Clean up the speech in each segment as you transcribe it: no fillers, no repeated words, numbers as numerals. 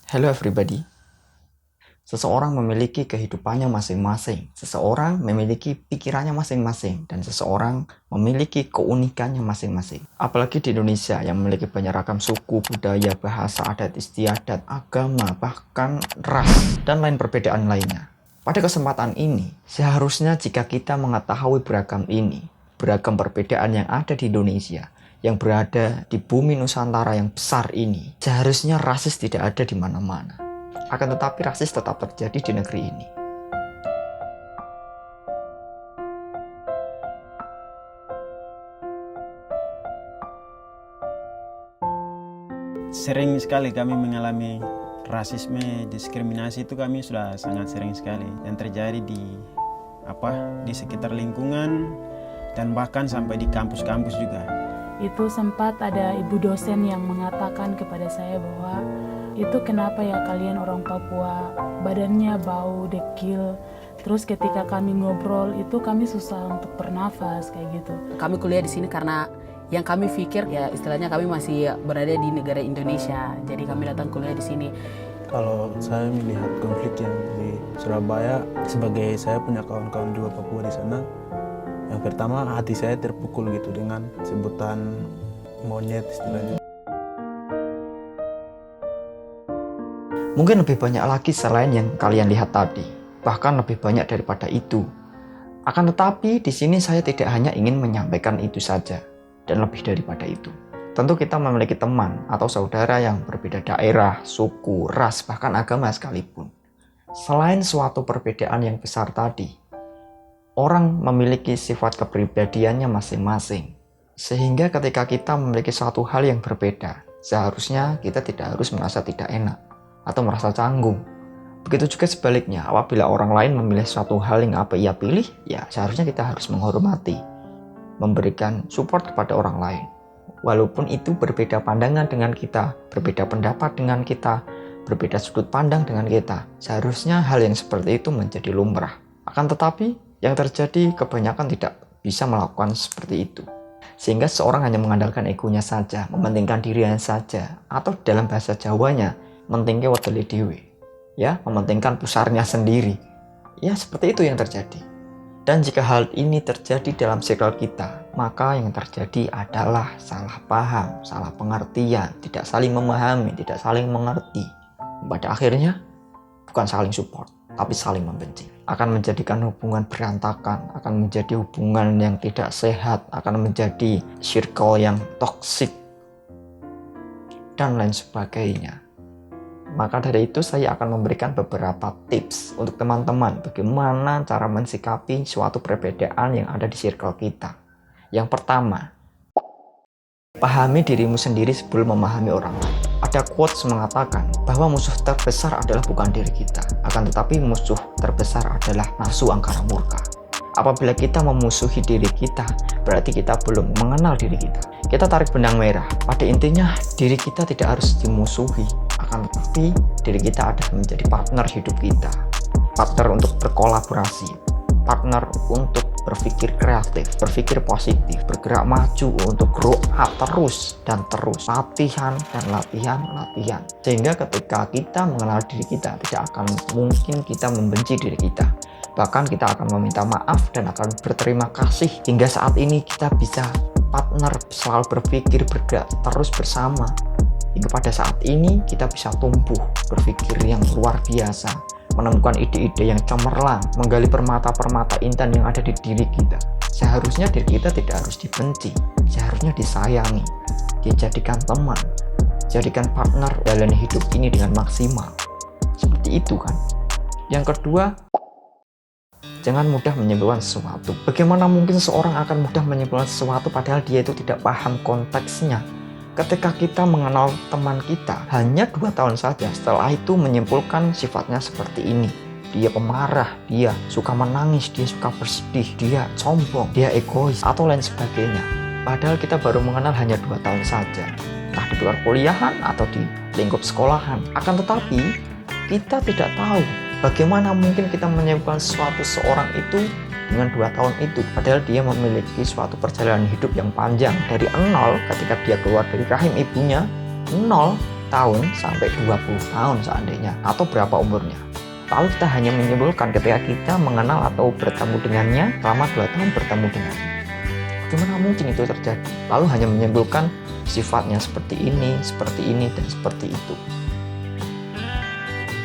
Hello everybody. Seseorang memiliki kehidupannya masing-masing, seseorang memiliki pikirannya masing-masing, dan seseorang memiliki keunikannya masing-masing. Apalagi di Indonesia yang memiliki banyak ragam suku, budaya, bahasa, adat istiadat, agama, bahkan ras, dan lain perbedaan lainnya. Pada kesempatan ini, seharusnya jika kita mengetahui beragam ini, beragam perbedaan yang ada di Indonesia, yang berada di bumi Nusantara yang besar ini, seharusnya rasis tidak ada di mana-mana. Akan tetapi rasis tetap terjadi di negeri ini. Sering sekali kami mengalami rasisme, diskriminasi itu kami sudah sangat sering sekali yang terjadi di sekitar lingkungan dan bahkan sampai di kampus-kampus juga. Itu sempat ada ibu dosen yang mengatakan kepada saya bahwa itu kenapa ya kalian orang Papua badannya bau, dekil. Terus ketika kami ngobrol itu kami susah untuk bernafas kayak gitu. Kami kuliah di sini karena yang kami pikir ya istilahnya kami masih berada di negara Indonesia. Jadi kami datang kuliah di sini. Kalau saya melihat konflik yang di Surabaya, sebagai saya punya kawan-kawan juga Papua di sana, yang pertama hati saya terpukul gitu dengan sebutan monyet istilahnya. Mungkin lebih banyak lagi selain yang kalian lihat tadi, bahkan lebih banyak daripada itu. Akan tetapi di sini saya tidak hanya ingin menyampaikan itu saja, dan lebih daripada itu. Tentu kita memiliki teman atau saudara yang berbeda daerah, suku, ras, bahkan agama sekalipun. Selain suatu perbedaan yang besar tadi, orang memiliki sifat kepribadiannya masing-masing. Sehingga ketika kita memiliki suatu hal yang berbeda, seharusnya kita tidak harus merasa tidak enak atau merasa canggung. Begitu juga sebaliknya, apabila orang lain memilih suatu hal yang apa ia pilih, ya seharusnya kita harus menghormati, memberikan support kepada orang lain. Walaupun itu berbeda pandangan dengan kita, berbeda pendapat dengan kita, berbeda sudut pandang dengan kita, seharusnya hal yang seperti itu menjadi lumrah. Akan tetapi, yang terjadi kebanyakan tidak bisa melakukan seperti itu. Sehingga seorang hanya mengandalkan egonya saja, mementingkan dirinya saja, atau dalam bahasa Jawanya, mentingke wedeli dhewe. Ya, mementingkan pusarnya sendiri. Ya, seperti itu yang terjadi. Dan jika hal ini terjadi dalam circle kita, maka yang terjadi adalah salah paham, salah pengertian, tidak saling memahami, tidak saling mengerti. Pada akhirnya, bukan saling support, tapi saling membenci. Akan menjadikan hubungan berantakan, akan menjadi hubungan yang tidak sehat, akan menjadi circle yang toksik, dan lain sebagainya. Maka dari itu saya akan memberikan beberapa tips untuk teman-teman bagaimana cara mensikapi suatu perbedaan yang ada di circle kita. Yang pertama, pahami dirimu sendiri sebelum memahami orang lain. Ada quotes mengatakan bahwa musuh terbesar adalah bukan diri kita, akan tetapi musuh terbesar adalah nafsu angkara murka. Apabila kita memusuhi diri kita, berarti kita belum mengenal diri kita. Kita tarik benang merah. Pada intinya, diri kita tidak harus dimusuhi. Akan tetapi, diri kita adalah menjadi partner hidup kita. Partner untuk berkolaborasi. Partner untuk berpikir kreatif, berpikir positif, bergerak maju untuk grow up terus dan terus. Latihan dan latihan. Sehingga ketika kita mengenal diri kita, tidak akan mungkin kita membenci diri kita. Bahkan kita akan meminta maaf dan akan berterima kasih hingga saat ini kita bisa partner, selalu berpikir, bergerak terus bersama. Hingga pada saat ini kita bisa tumbuh, berpikir yang luar biasa, menemukan ide-ide yang cemerlang, menggali permata-permata intan yang ada di diri kita. Seharusnya diri kita tidak harus dibenci, seharusnya disayangi, dijadikan teman, jadikan partner dalam hidup ini dengan maksimal. Seperti itu kan. Yang kedua, jangan mudah menyimpulkan sesuatu. Bagaimana mungkin seorang akan mudah menyimpulkan sesuatu padahal dia itu tidak paham konteksnya? Ketika kita mengenal teman kita hanya 2 tahun saja, setelah itu menyimpulkan sifatnya seperti ini. Dia pemarah, dia suka menangis, dia suka bersedih, dia sombong, dia egois, atau lain sebagainya. Padahal kita baru mengenal hanya 2 tahun saja. Entah di perkuliahan atau di lingkup sekolahan. Akan tetapi, kita tidak tahu bagaimana mungkin kita menyimpulkan suatu seorang itu dengan 2 tahun itu, padahal dia memiliki suatu perjalanan hidup yang panjang dari nol ketika dia keluar dari rahim ibunya, nol tahun sampai 20 tahun seandainya, atau berapa umurnya. Lalu kita hanya menyimpulkan ketika kita mengenal atau bertemu dengannya selama 2 tahun bertemu dengannya. Gimana mungkin itu terjadi? Lalu hanya menyimpulkan sifatnya seperti ini, dan seperti itu.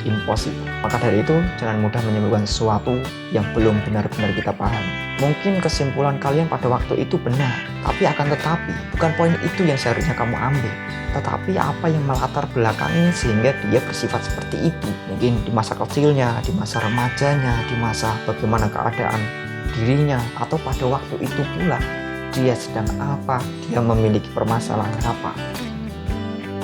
Impossible. Maka dari itu, jangan mudah menyimpulkan sesuatu yang belum benar-benar kita pahami. Mungkin kesimpulan kalian pada waktu itu benar, tapi akan tetapi, bukan poin itu yang seharusnya kamu ambil. Tetapi apa yang melatar belakangi sehingga dia bersifat seperti itu. Mungkin di masa kecilnya, di masa remajanya, di masa bagaimana keadaan dirinya, atau pada waktu itu pula dia sedang apa, dia memiliki permasalahan apa.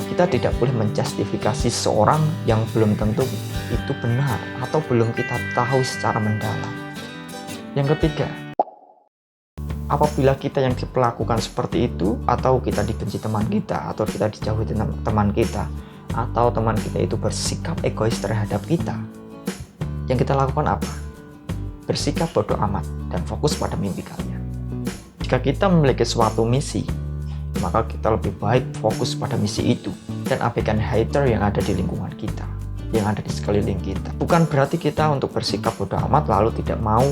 Kita tidak boleh menjustifikasi seorang yang belum tentu itu benar atau belum kita tahu secara mendalam. Yang ketiga, apabila kita yang diperlakukan seperti itu, atau kita dibenci teman kita, atau kita dijauhi teman kita, atau teman kita itu bersikap egois terhadap kita, yang kita lakukan apa? Bersikap bodoh amat dan fokus pada mimpi kalian. Jika kita memiliki suatu misi, maka kita lebih baik fokus pada misi itu dan abaikan hater yang ada di lingkungan kita, yang ada di sekeliling kita. Bukan berarti kita untuk bersikap bodoh amat lalu tidak mau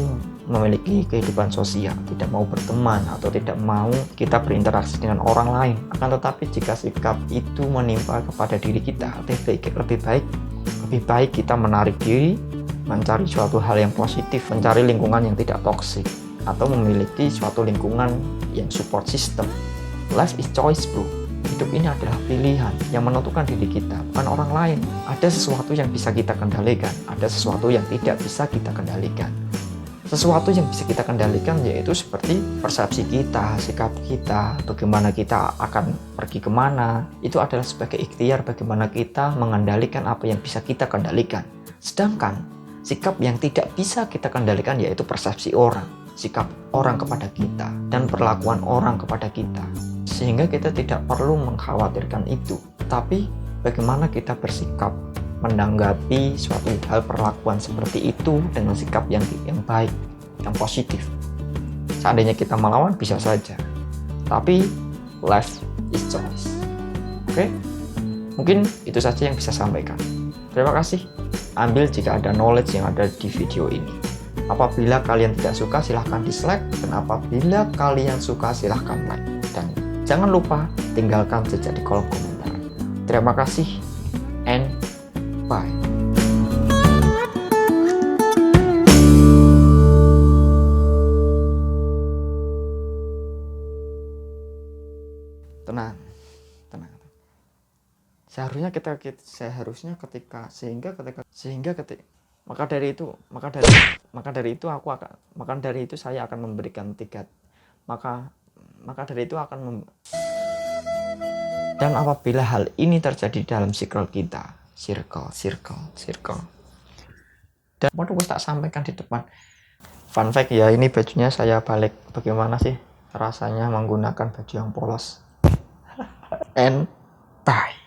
memiliki kehidupan sosial, tidak mau berteman, atau tidak mau kita berinteraksi dengan orang lain. Akan tetapi jika sikap itu menimpa kepada diri kita, lebih baik kita menarik diri, mencari suatu hal yang positif, mencari lingkungan yang tidak toksik, atau memiliki suatu lingkungan yang support system. Life is choice, bro. Hidup ini adalah pilihan yang menentukan diri kita, bukan orang lain. Ada sesuatu yang bisa kita kendalikan, ada sesuatu yang tidak bisa kita kendalikan. Sesuatu yang bisa kita kendalikan yaitu seperti persepsi kita, sikap kita, bagaimana kita akan pergi kemana. Itu adalah sebagai ikhtiar bagaimana kita mengendalikan apa yang bisa kita kendalikan. Sedangkan sikap yang tidak bisa kita kendalikan yaitu persepsi orang, sikap orang kepada kita, dan perlakuan orang kepada kita. Sehingga kita tidak perlu mengkhawatirkan itu. Tapi bagaimana kita bersikap menanggapi suatu hal perlakuan seperti itu dengan sikap yang baik, yang positif. Seandainya kita melawan bisa saja. Tapi life is choice. Oke? Mungkin itu saja yang bisa sampaikan. Terima kasih. Ambil jika ada knowledge yang ada di video ini. Apabila kalian tidak suka silahkan dislike, dan apabila kalian suka silahkan like. Dan jangan lupa tinggalkan jejak di kolom komentar. Terima kasih and bye. Tenang. Maka dari itu saya akan memberikan dan apabila hal ini terjadi dalam circle kita, circle. Dan waduh, tak sampaikan di depan. Fun fact ya, ini bajunya saya balik. Bagaimana sih rasanya menggunakan baju yang polos? And bye.